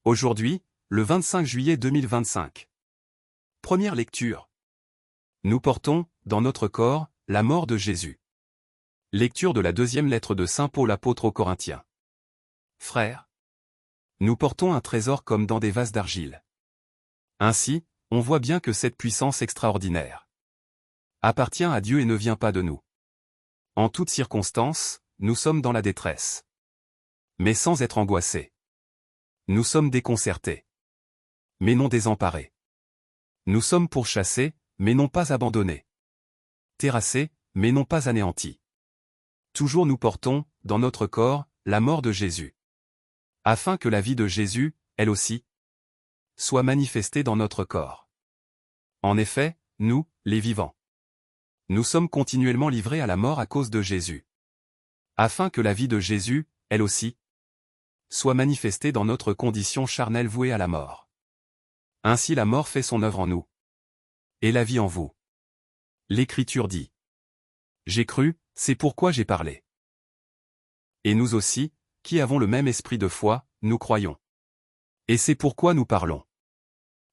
Aujourd'hui, le 25 juillet 2025. Première lecture. Nous portons, dans notre corps, la mort de Jésus. Lecture de la deuxième lettre de Saint Paul apôtre aux Corinthiens. Frères, nous portons un trésor comme dans des vases d'argile. Ainsi, on voit bien que cette puissance extraordinaire appartient à Dieu et ne vient pas de nous. En toutes circonstances, nous sommes dans la détresse. Mais sans être angoissés. Nous sommes déconcertés. Mais non désemparés. Nous sommes pourchassés, mais non pas abandonnés. Terrassés, mais non pas anéantis. Toujours nous portons, dans notre corps, la mort de Jésus. Afin que la vie de Jésus, elle aussi, soit manifestée dans notre corps. En effet, nous, les vivants, nous sommes continuellement livrés à la mort à cause de Jésus. Afin que la vie de Jésus, elle aussi, soit manifestée dans notre condition charnelle vouée à la mort. Ainsi la mort fait son œuvre en nous. Et la vie en vous. L'Écriture dit. J'ai cru, c'est pourquoi j'ai parlé. Et nous aussi, qui avons le même esprit de foi, nous croyons. Et c'est pourquoi nous parlons.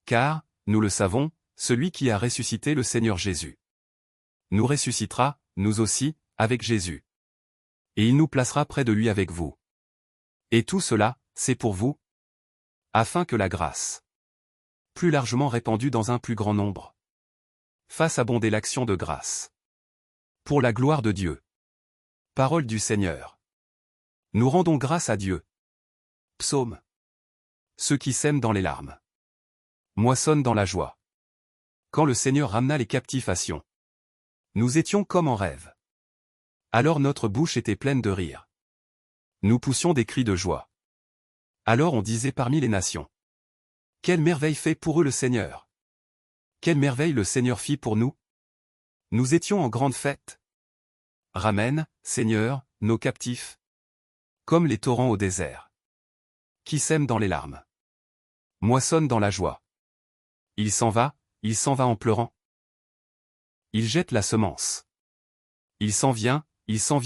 Car, nous le savons, celui qui a ressuscité le Seigneur Jésus nous ressuscitera, nous aussi, avec Jésus. Et il nous placera près de lui avec vous. Et tout cela, c'est pour vous, afin que la grâce, plus largement répandue dans un plus grand nombre, fasse abonder l'action de grâce. Pour la gloire de Dieu. Parole du Seigneur. Nous rendons grâce à Dieu. Psaume. Ceux qui sèment dans les larmes moissonnent dans la joie. Quand le Seigneur ramena les captifs à Sion, nous étions comme en rêve. Alors notre bouche était pleine de rire. Nous poussions des cris de joie. Alors on disait parmi les nations. Quelle merveille fait pour eux le Seigneur! Quelle merveille le Seigneur fit pour nous! Nous étions en grande fête. Ramène, Seigneur, nos captifs. Comme les torrents au désert. Qui sème dans les larmes. Moissonne dans la joie. Il s'en va en pleurant. Il jette la semence. Il s'en vient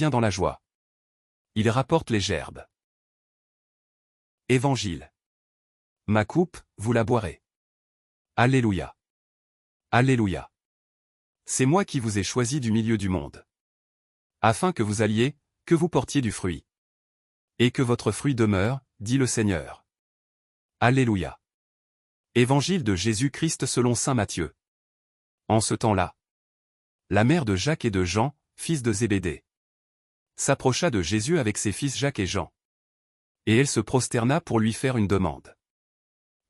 dans la joie. Il rapporte les gerbes. Évangile. Ma coupe, vous la boirez. Alléluia. Alléluia. C'est moi qui vous ai choisi du milieu du monde. Afin que vous alliez, que vous portiez du fruit. Et que votre fruit demeure, dit le Seigneur. Alléluia. Évangile de Jésus-Christ selon saint Matthieu. En ce temps-là, la mère de Jacques et de Jean, fils de Zébédée, s'approcha de Jésus avec ses fils Jacques et Jean. Et elle se prosterna pour lui faire une demande.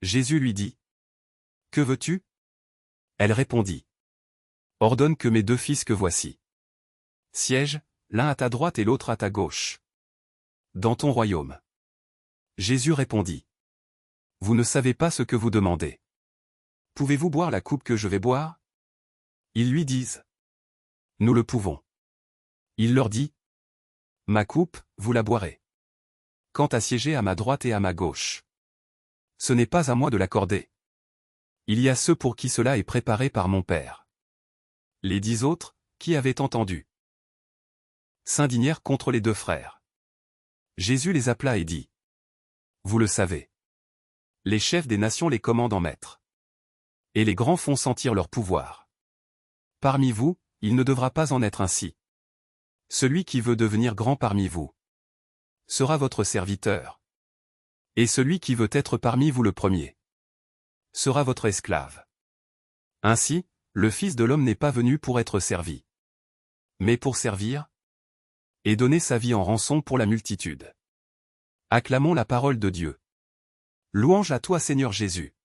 Jésus lui dit. Que veux-tu? Elle répondit. Ordonne que mes deux fils que voici siègent, l'un à ta droite et l'autre à ta gauche, dans ton royaume. Jésus répondit. Vous ne savez pas ce que vous demandez. Pouvez-vous boire la coupe que je vais boire? Ils lui disent. Nous le pouvons. Il leur dit. Ma coupe, vous la boirez. Quant à siéger à ma droite et à ma gauche, ce n'est pas à moi de l'accorder. Il y a ceux pour qui cela est préparé par mon Père. Les 10 autres, qui avaient entendu, s'indignèrent contre les deux frères. Jésus les appela et dit. Vous le savez. Les chefs des nations les commandent en maître. Et les grands font sentir leur pouvoir. Parmi vous, il ne devra pas en être ainsi. Celui qui veut devenir grand parmi vous sera votre serviteur. Et celui qui veut être parmi vous le premier sera votre esclave. Ainsi, le Fils de l'homme n'est pas venu pour être servi, mais pour servir et donner sa vie en rançon pour la multitude. Acclamons la parole de Dieu. Louange à toi Seigneur Jésus.